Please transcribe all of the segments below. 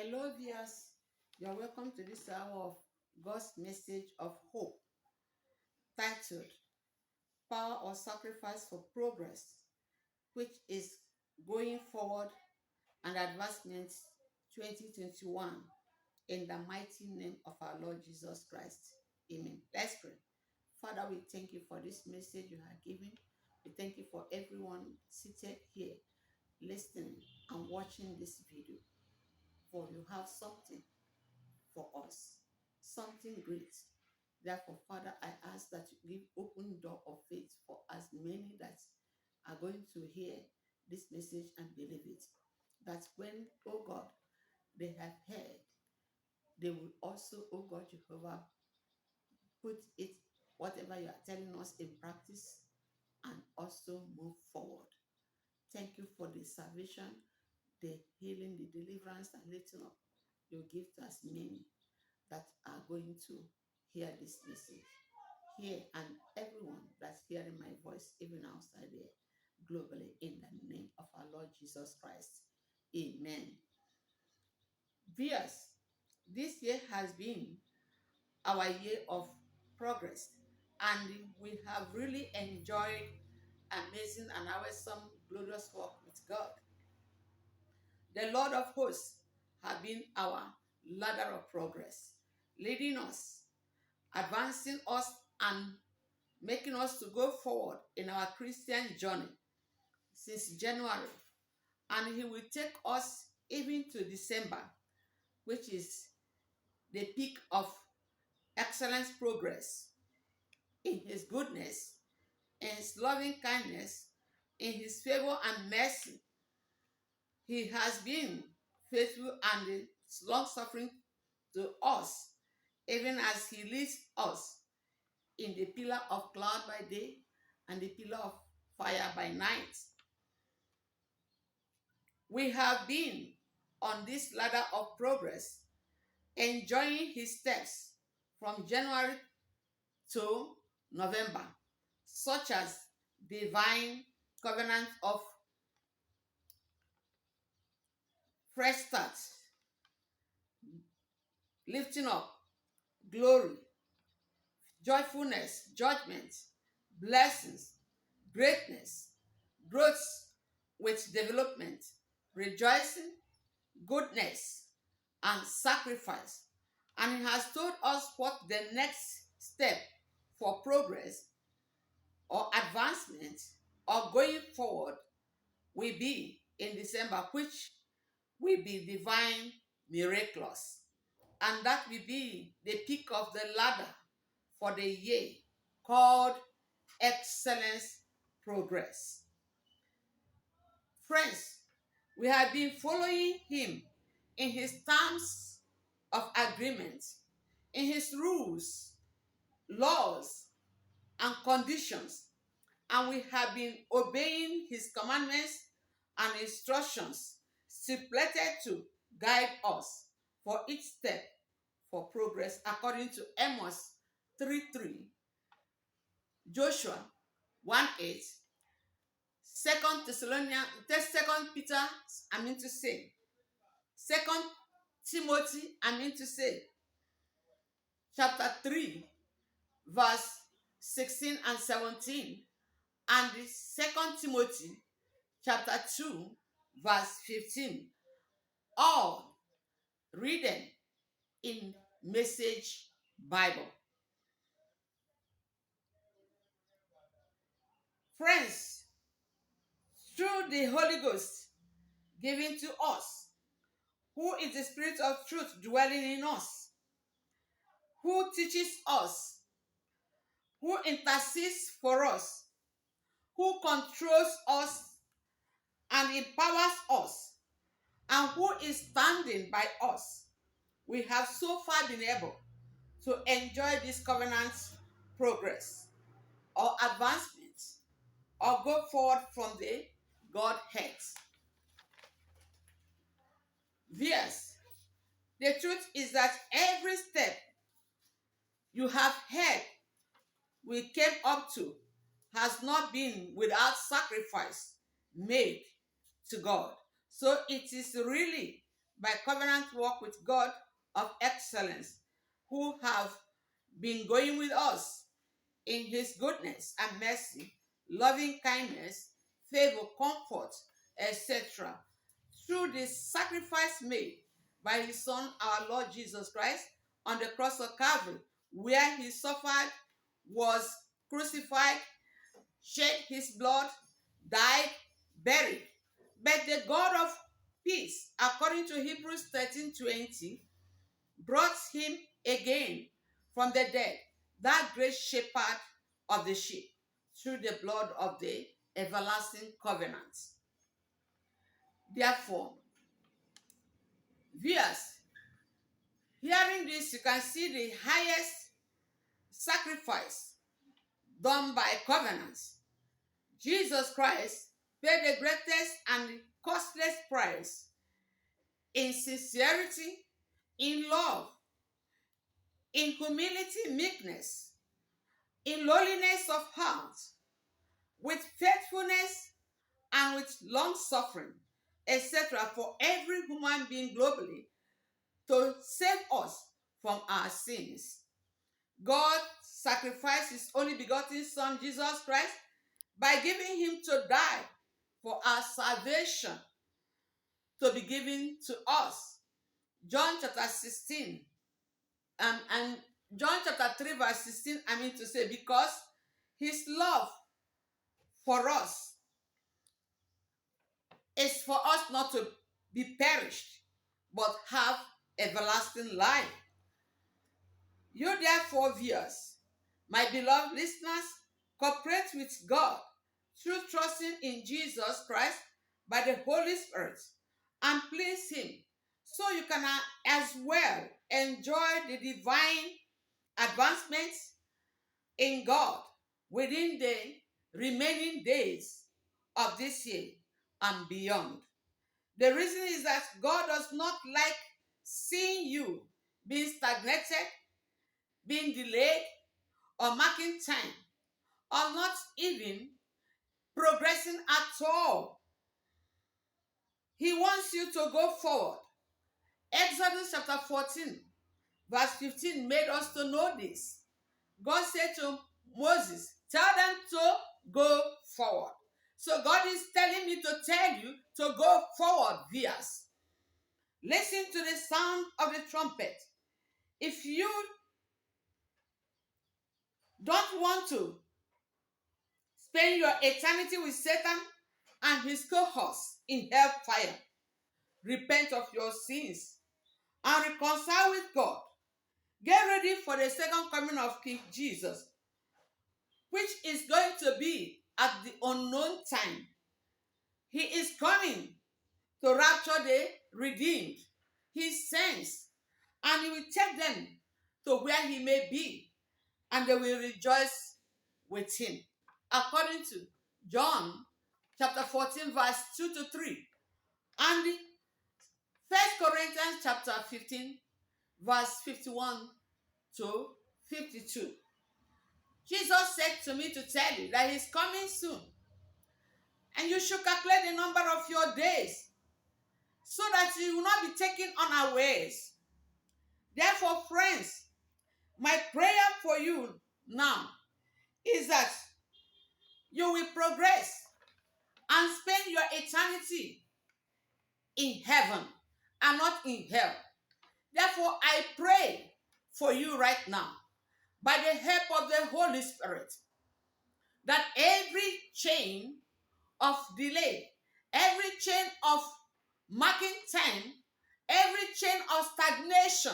Hello, viewers. You're welcome to this hour of God's message of hope titled Power or Sacrifice for Progress, which is going forward and advancement 2021 in the mighty name of our Lord Jesus Christ. Amen. Let's pray. Father, we thank you for this message you have given. We thank you for everyone seated here listening and watching this video. For you have something for us, something great. Therefore, Father, I ask that you give open door of faith for as many that are going to hear this message and believe it. That when, oh God, they have heard, they will also, oh God, Jehovah, put it, whatever you are telling us, in practice and also move forward. Thank you for the salvation, the healing, the deliverance, and lifting up you give to us many that are going to hear this message. Here and everyone that's hearing my voice, even outside there, globally, in the name of our Lord Jesus Christ. Amen. Viewers, this year has been our year of progress, and we have really enjoyed amazing and awesome, glorious work with God. The Lord of hosts has been our ladder of progress, leading us, advancing us, and making us to go forward in our Christian journey since January. And he will take us even to December, which is the peak of excellence progress in his goodness, in his loving kindness, in his favor and mercy. He has been faithful and long suffering to us, even as he leads us in the pillar of cloud by day and the pillar of fire by night. We have been on this ladder of progress, enjoying his steps from January to November, such as divine covenant of fresh start, lifting up, glory, joyfulness, judgment, blessings, greatness, growth with development, rejoicing, goodness, and sacrifice. And he has told us what the next step for progress or advancement or going forward will be in December, which will be divine miraculous. And that will be the peak of the ladder for the year called excellence progress. Friends, we have been following him in his terms of agreement, in his rules, laws, and conditions, and we have been obeying his commandments and instructions stipulated to guide us for each step for progress according to Amos 3:3, Joshua 1:8, 2 Peter, Second Timothy, chapter 3, verse 16 and 17, and the 2 Timothy, chapter 2, verse 15, all written in Message Bible. Friends, through the Holy Ghost given to us, who is the Spirit of truth dwelling in us, who teaches us, who intercedes for us, who controls us and empowers us, and who is standing by us, we have so far been able to enjoy this covenant progress or advancement or go forward from the Godhead. Yes, the truth is that every step you have heard we came up to has not been without sacrifice made to God. So it is really by covenant walk with God of excellence, who have been going with us in his goodness and mercy, loving kindness, favor, comfort, etc., through the sacrifice made by his Son, our Lord Jesus Christ, on the cross of Calvary, where he suffered, was crucified, shed his blood, died, buried. But the God of peace, according to Hebrews 13:20, brought him again from the dead, that great shepherd of the sheep, through the blood of the everlasting covenant. Therefore, viewers, hearing this, you can see the highest sacrifice done by covenants. Jesus Christ paid the greatest and costliest price in sincerity, in love, in humility, meekness, in lowliness of heart, with faithfulness and with long suffering, etc., for every human being globally to save us from our sins. God sacrificed his only begotten Son, Jesus Christ, by giving him to die for our salvation to be given to us. John chapter 16 and John chapter 3 verse 16, I mean to say, because his love for us is for us not to be perished, but have everlasting life. You therefore, viewers, my beloved listeners, cooperate with God through trusting in Jesus Christ by the Holy Spirit and please him, so you can as well enjoy the divine advancements in God within the remaining days of this year and beyond. The reason is that God does not like seeing you being stagnated, being delayed, or marking time, or not even progressing at all. He wants you to go forward. Exodus chapter 14, verse 15 made us to know this. God said to Moses, tell them to go forward. So God is telling me to tell you to go forward, viewers. Listen to the sound of the trumpet. If you don't want to spend your eternity with Satan and his cohorts in hellfire, repent of your sins and reconcile with God. Get ready for the second coming of King Jesus, which is going to be at the unknown time. He is coming to rapture the redeemed, his saints, and he will take them to where he may be, and they will rejoice with him. According to John chapter 14, verse 2 to 3, and 1 Corinthians chapter 15, verse 51 to 52. Jesus said to me to tell you that he's coming soon, and you should calculate the number of your days so that you will not be taken unawares. Therefore, friends, my prayer for you now is that you will progress and spend your eternity in heaven and not in hell. Therefore, I pray for you right now, by the help of the Holy Spirit, that every chain of delay, every chain of marking time, every chain of stagnation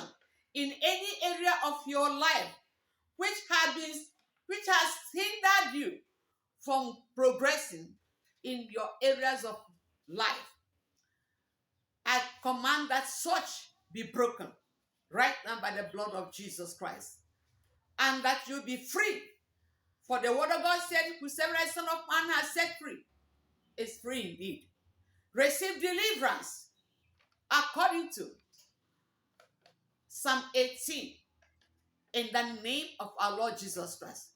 in any area of your life which has hindered you from progressing in your areas of life, I command that such be broken right now by the blood of Jesus Christ, and that you be free. For the word of God said, whosoever the Son of Man has set free is free indeed. Receive deliverance according to Psalm 18 in the name of our Lord Jesus Christ.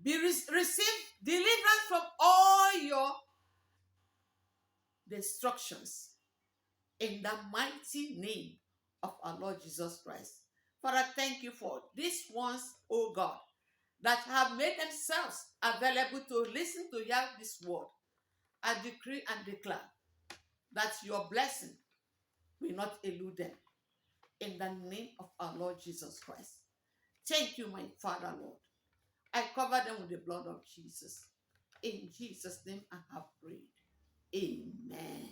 Receive deliverance from all your destructions in the mighty name of our Lord Jesus Christ. Father, thank you for these ones, oh God, that have made themselves available to listen to hear this word. I decree and declare that your blessing will not elude them in the name of our Lord Jesus Christ. Thank you, my Father, Lord. I cover them with the blood of Jesus. In Jesus' name I have prayed. Amen.